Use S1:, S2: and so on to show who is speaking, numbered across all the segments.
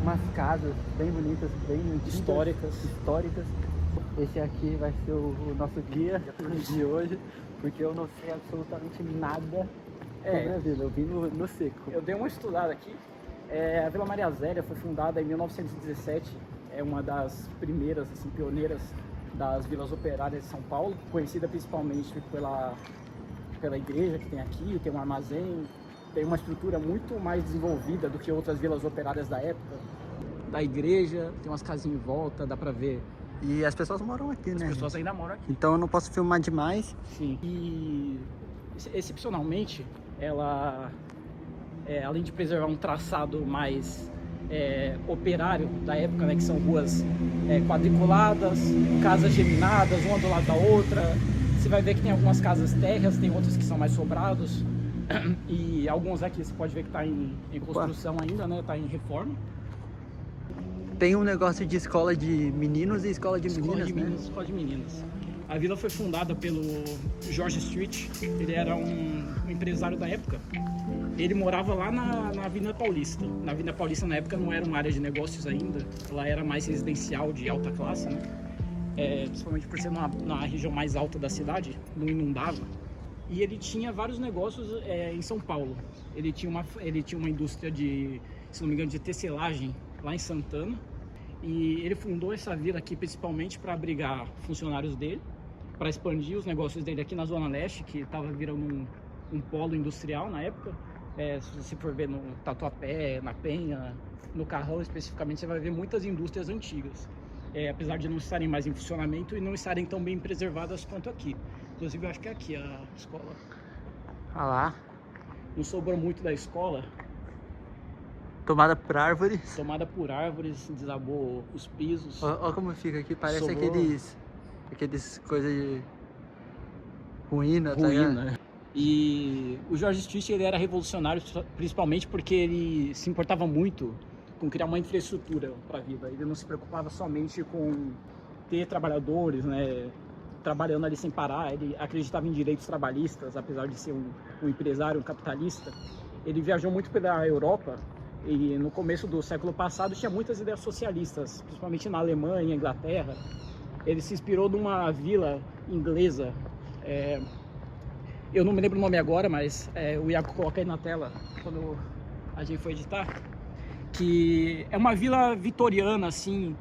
S1: umas casas bem bonitas, bem antigas, históricas. Esse aqui vai ser o nosso guia de hoje, porque eu não sei absolutamente nada sobre a vila, eu vim no seco.
S2: Eu dei uma estudada aqui. A Vila Maria Zélia foi fundada em 1917, é uma das primeiras, assim, pioneiras das vilas operárias de São Paulo, conhecida principalmente pela igreja que tem aqui, tem um armazém, tem uma estrutura muito mais desenvolvida do que outras vilas operárias da época. Da igreja, tem umas casinhas em volta, dá pra ver.
S1: E as pessoas moram aqui, né?
S2: As pessoas ainda moram aqui.
S1: Então eu não posso filmar demais.
S2: Sim. E excepcionalmente, ela, além de preservar um traçado mais operário da época, né, que são ruas quadriculadas, casas geminadas, uma do lado da outra. Você vai ver que tem algumas casas térreas, tem outras que são mais sobrados. E alguns aqui você pode ver que está em construção ainda, né? Está em reforma.
S1: Tem um negócio de escola de meninos e escola de meninas, né?
S2: Escola de meninas. A vila foi fundada pelo George Street. Ele era um empresário da época. Ele morava lá na Avenida Paulista. Na Avenida Paulista, na época, não era uma área de negócios ainda. Ela era mais residencial, de alta classe, né? Principalmente por ser na região mais alta da cidade, não inundava. E ele tinha vários negócios em São Paulo. Ele tinha uma indústria de, se não me engano, de tecelagem lá em Santana. E ele fundou essa vila aqui principalmente para abrigar funcionários dele, para expandir os negócios dele aqui na Zona Leste, que estava virando um polo industrial na época. Se você for ver no Tatuapé, na Penha, no Carrão especificamente, você vai ver muitas indústrias antigas. Apesar de não estarem mais em funcionamento e não estarem tão bem preservadas quanto aqui. Inclusive, eu acho que é aqui a escola.
S1: Ah lá.
S2: Não sobrou muito da escola.
S1: Tomada por árvores.
S2: Tomada por árvores, desabou os pisos.
S1: Olha como fica aqui, parece
S2: Sobrou.
S1: aqueles coisas de ruína, tá ligado?
S2: Ruína. E o George Street, ele era revolucionário principalmente porque ele se importava muito com criar uma infraestrutura para a vila. Ele não se preocupava somente com ter trabalhadores, né, trabalhando ali sem parar. Ele acreditava em direitos trabalhistas, apesar de ser um empresário, um capitalista. Ele viajou muito pela Europa e no começo do século passado tinha muitas ideias socialistas, principalmente na Alemanha, Inglaterra. Ele se inspirou numa vila inglesa. Eu não me lembro o nome agora, mas o Iago coloca aí na tela quando a gente for editar. Que é uma vila vitoriana, assim,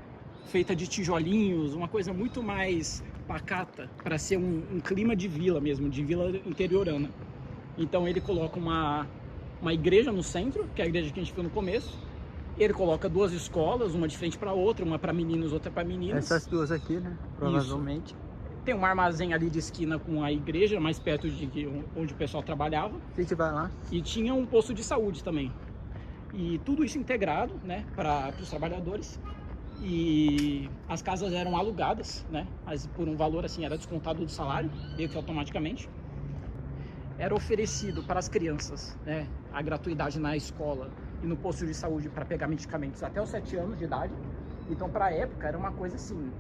S2: feita de tijolinhos, uma coisa muito mais pacata, para ser um clima de vila mesmo, de vila interiorana. Então ele coloca uma igreja no centro, que é a igreja que a gente viu no começo. Ele coloca duas escolas, uma de frente para outra, uma para meninos, outra para meninas.
S1: Essas duas aqui, né? Provavelmente.
S2: Isso. Tem um armazém ali de esquina com a igreja, mais perto de onde o pessoal trabalhava.
S1: A gente vai lá.
S2: E tinha um posto de saúde também. E tudo isso integrado, né, para os trabalhadores. E as casas eram alugadas, né, mas por um valor assim, era descontado do salário, meio que automaticamente. Era oferecido para as crianças, né, a gratuidade na escola e no posto de saúde para pegar medicamentos até os 7 anos de idade. Então, para a época, era uma coisa assim,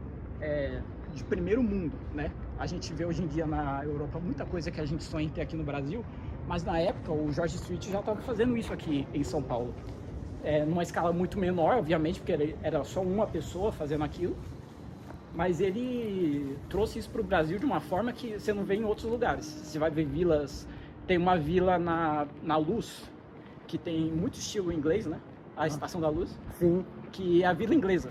S2: de primeiro mundo, né? A gente vê hoje em dia na Europa muita coisa que a gente sonha em ter aqui no Brasil, mas na época o George Street já estava fazendo isso aqui em São Paulo. Numa escala muito menor, obviamente, porque ele era só uma pessoa fazendo aquilo, mas ele trouxe isso para o Brasil de uma forma que você não vê em outros lugares. Você vai ver vilas, tem uma vila na Luz, que tem muito estilo inglês, né? A Estação da Luz.
S1: Sim.
S2: Que é a vila inglesa.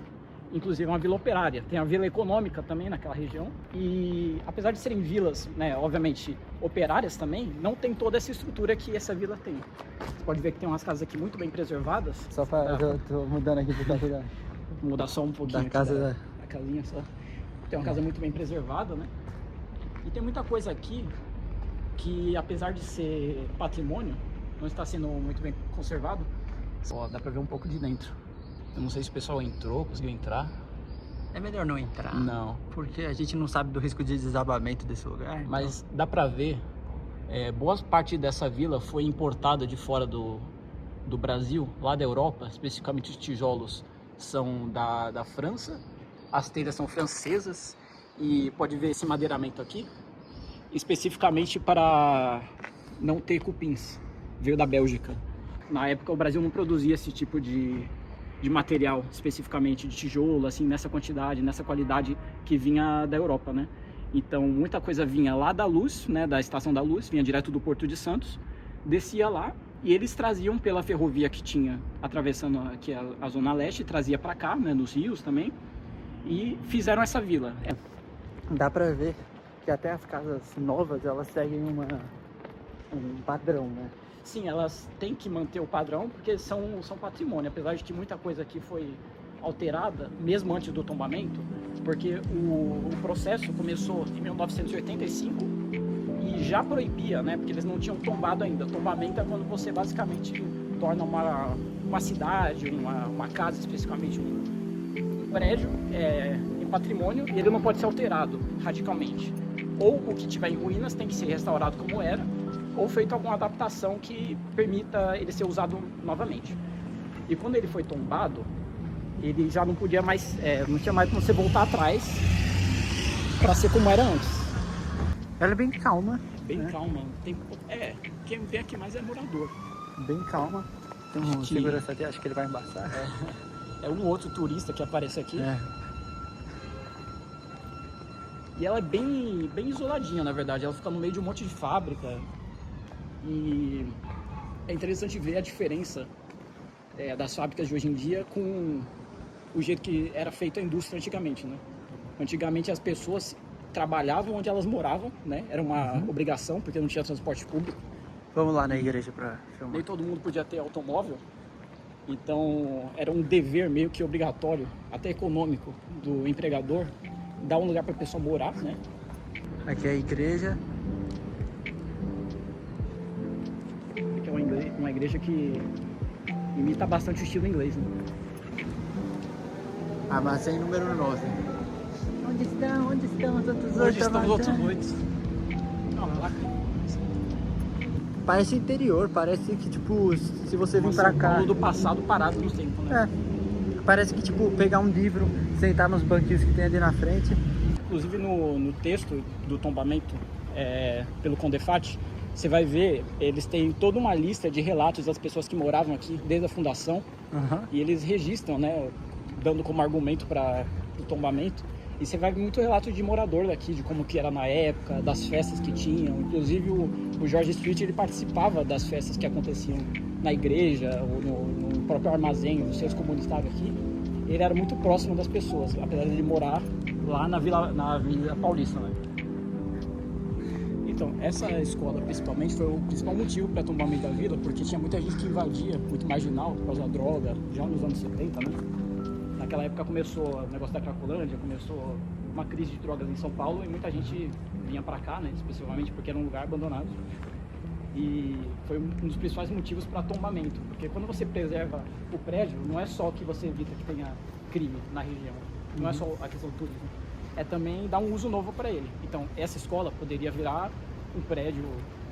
S2: Inclusive é uma vila operária. Tem a vila econômica também naquela região. E apesar de serem vilas, né, obviamente, operárias também, não tem toda essa estrutura que essa vila tem. Você pode ver que tem umas casas aqui muito bem preservadas.
S1: Só para... Eu tô mudando aqui pro lado da...
S2: Vou mudar só um pouquinho
S1: da casa
S2: da casinha só. Tem uma casa muito bem preservada, né? E tem muita coisa aqui que, apesar de ser patrimônio, não está sendo muito bem conservado. Ó, dá pra ver um pouco de dentro. Eu não sei se o pessoal entrou, conseguiu entrar.
S1: É melhor não entrar.
S2: Não.
S1: Porque a gente não sabe do risco de desabamento desse lugar.
S2: Mas dá pra ver, boa parte dessa vila foi importada de fora do Brasil, lá da Europa, especificamente os tijolos são da França, as telhas são francesas e pode ver esse madeiramento aqui, especificamente para não ter cupins, veio da Bélgica. Na época o Brasil não produzia esse tipo de de material, especificamente de tijolo, assim, nessa quantidade, nessa qualidade que vinha da Europa, né? Então, muita coisa vinha lá da Luz, né, da Estação da Luz, vinha direto do Porto de Santos, descia lá e eles traziam pela ferrovia que tinha, atravessando aqui a Zona Leste, trazia para cá, né, nos rios também, e fizeram essa vila.
S1: Dá pra ver que até as casas novas, elas seguem um padrão, né?
S2: Sim, elas têm que manter o padrão porque são patrimônio, apesar de que muita coisa aqui foi alterada, mesmo antes do tombamento, porque o processo começou em 1985 e já proibia, né, porque eles não tinham tombado ainda. Tombamento é quando você basicamente torna uma cidade, uma casa, especificamente um prédio, em patrimônio, e ele não pode ser alterado radicalmente. Ou o que tiver em ruínas tem que ser restaurado como era, ou feito alguma adaptação que permita ele ser usado novamente. E quando ele foi tombado, ele já não podia mais, não tinha mais como você voltar atrás para ser como era antes.
S1: Ela é bem calma.
S2: Bem, né? Calma. Quem vem aqui mais é morador.
S1: Bem calma. Tem um segurança aqui, acho que ele vai embaçar.
S2: É um outro turista que aparece aqui. E ela é bem isoladinha, na verdade. Ela fica no meio de um monte de fábrica. E é interessante ver a diferença das fábricas de hoje em dia com o jeito que era feita a indústria antigamente, né? Antigamente as pessoas trabalhavam onde elas moravam, né? Era uma obrigação, porque não tinha transporte público.
S1: Vamos lá na igreja para filmar.
S2: Nem todo mundo podia ter automóvel. Então era um dever meio que obrigatório, até econômico, do empregador, dar um lugar para a pessoa morar, né?
S1: Aqui é a igreja.
S2: Aqui é uma igreja que imita bastante o estilo inglês, né?
S1: Armazém número 9. Onde estão os outros 8?
S2: Onde estão os outros 8? Não, lá.
S1: Parece interior, parece que, tipo, se você vir pra cá...
S2: Paulo do passado parado no tempo, né?
S1: Parece que, tipo, pegar um livro, sentar nos banquinhos que tem ali na frente.
S2: Inclusive no texto do tombamento, pelo Condefat, você vai ver, eles têm toda uma lista de relatos das pessoas que moravam aqui desde a fundação. E eles registram, né, dando como argumento para o tombamento. E você vai ver muito relato de morador daqui, de como que era na época, das festas que tinham. Inclusive o George Street, ele participava das festas que aconteciam na igreja, ou no próprio armazém, os seus comunitários aqui. Ele era muito próximo das pessoas, apesar de ele morar lá na Avenida Paulista, né? Então, essa escola principalmente foi o principal motivo para o tombamento da vila, porque tinha muita gente que invadia, muito marginal, por causa da droga, já nos anos 70, né? Naquela época começou o negócio da Cracolândia, começou uma crise de drogas em São Paulo e muita gente vinha para cá, né, especificamente porque era um lugar abandonado. E foi um dos principais motivos para tombamento, porque quando você preserva o prédio, não é só que você evita que tenha crime na região, não é só a questão do turismo, é também dar um uso novo para ele. Então, essa escola poderia virar um prédio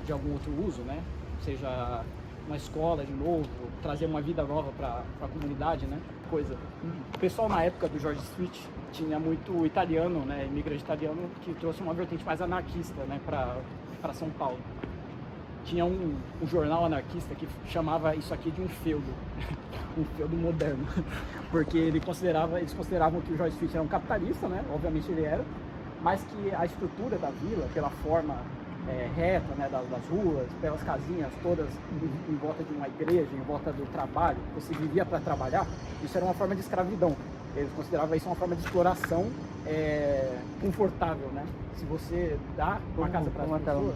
S2: de algum outro uso, né, seja uma escola de novo, trazer uma vida nova para a comunidade, né? Coisa. O pessoal na época do George Street tinha muito italiano, né? Imigrante italiano que trouxe uma vertente mais anarquista, né? Para São Paulo. Tinha um jornal anarquista que chamava isso aqui de um feudo, um feudo moderno, porque eles consideravam que o George Street era um capitalista, né? Obviamente ele era, mas que a estrutura da vila, pela forma reta, né, das ruas, pelas casinhas todas em volta de uma igreja, em volta do trabalho, você vivia para trabalhar, isso era uma forma de escravidão. Eles consideravam isso uma forma de exploração confortável, né? Se você dá uma casa para as pessoas,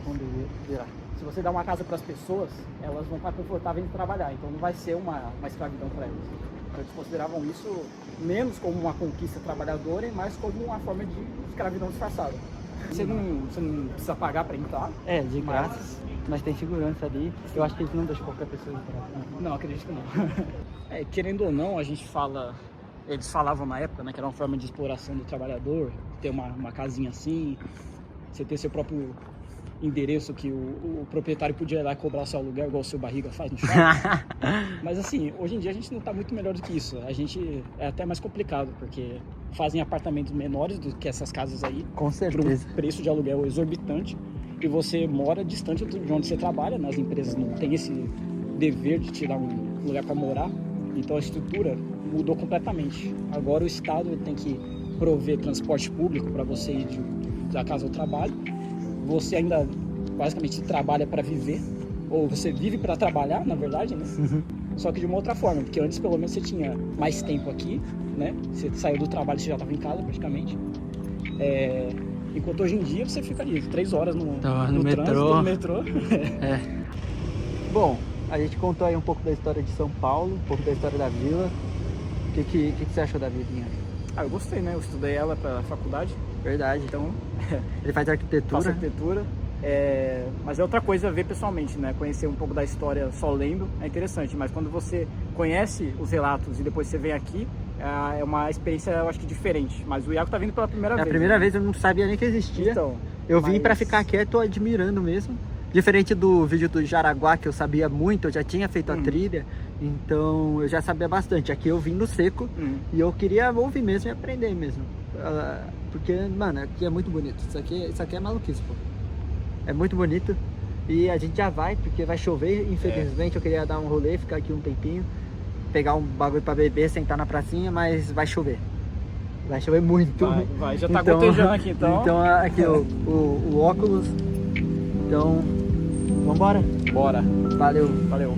S2: se você dá uma casa para as pessoas, elas vão estar confortáveis em trabalhar, então não vai ser uma escravidão para elas. Então, eles consideravam isso menos como uma conquista trabalhadora e mais como uma forma de escravidão disfarçada. Você não precisa pagar para entrar.
S1: De graça. Mas tem segurança ali. Eu acho que eles não deixam qualquer pessoa entrar.
S2: Não, acredito que não. Querendo ou não, a gente fala... Eles falavam na época, né, que era uma forma de exploração do trabalhador, ter uma casinha assim, você ter seu próprio endereço que o proprietário podia ir lá cobrar seu aluguel, igual o seu Barriga faz no shopping. Mas assim, hoje em dia a gente não está muito melhor do que isso. A gente é até mais complicado, porque fazem apartamentos menores do que essas casas aí.
S1: Com certeza.
S2: Por um preço de aluguel exorbitante. E você mora distante de onde você trabalha, as empresas não têm esse dever de te dar um lugar para morar. Então a estrutura mudou completamente. Agora o Estado ele tem que prover transporte público para você ir da casa ao trabalho. Você ainda basicamente trabalha para viver, ou você vive para trabalhar, na verdade, né? Só que de uma outra forma, porque antes pelo menos você tinha mais tempo aqui, né? Você saiu do trabalho, você já estava em casa praticamente. Enquanto hoje em dia você fica ali 3 horas no
S1: metrô.
S2: Metrô.
S1: Bom, a gente contou aí um pouco da história de São Paulo, um pouco da história da vila. O que você achou da vilinha?
S2: Eu gostei, né? Eu estudei ela para faculdade.
S1: Verdade.
S2: Então,
S1: ele faz arquitetura.
S2: Faço arquitetura. Mas é outra coisa ver pessoalmente, né? Conhecer um pouco da história só lendo é interessante, mas quando você conhece os relatos e depois você vem aqui, é uma experiência, eu acho que diferente. Mas o Iago tá vindo pela primeira vez.
S1: É a primeira
S2: né?
S1: vez, eu não sabia nem que existia.
S2: Então,
S1: eu vim pra ficar quieto, admirando mesmo. Diferente do vídeo do Jaraguá, que eu sabia muito, eu já tinha feito a trilha, então eu já sabia bastante. Aqui eu vim no seco e eu queria ouvir mesmo e aprender mesmo. Porque, mano, aqui é muito bonito. Isso aqui é maluquice, pô. É muito bonito. E a gente já vai, porque vai chover, infelizmente. Eu queria dar um rolê, ficar aqui um tempinho, pegar um bagulho pra beber, sentar na pracinha, mas vai chover. Vai chover muito.
S2: Vai. Já tá gotejando aqui, então.
S1: Então, aqui o óculos. Então, vambora?
S2: Bora.
S1: Valeu.
S2: Valeu.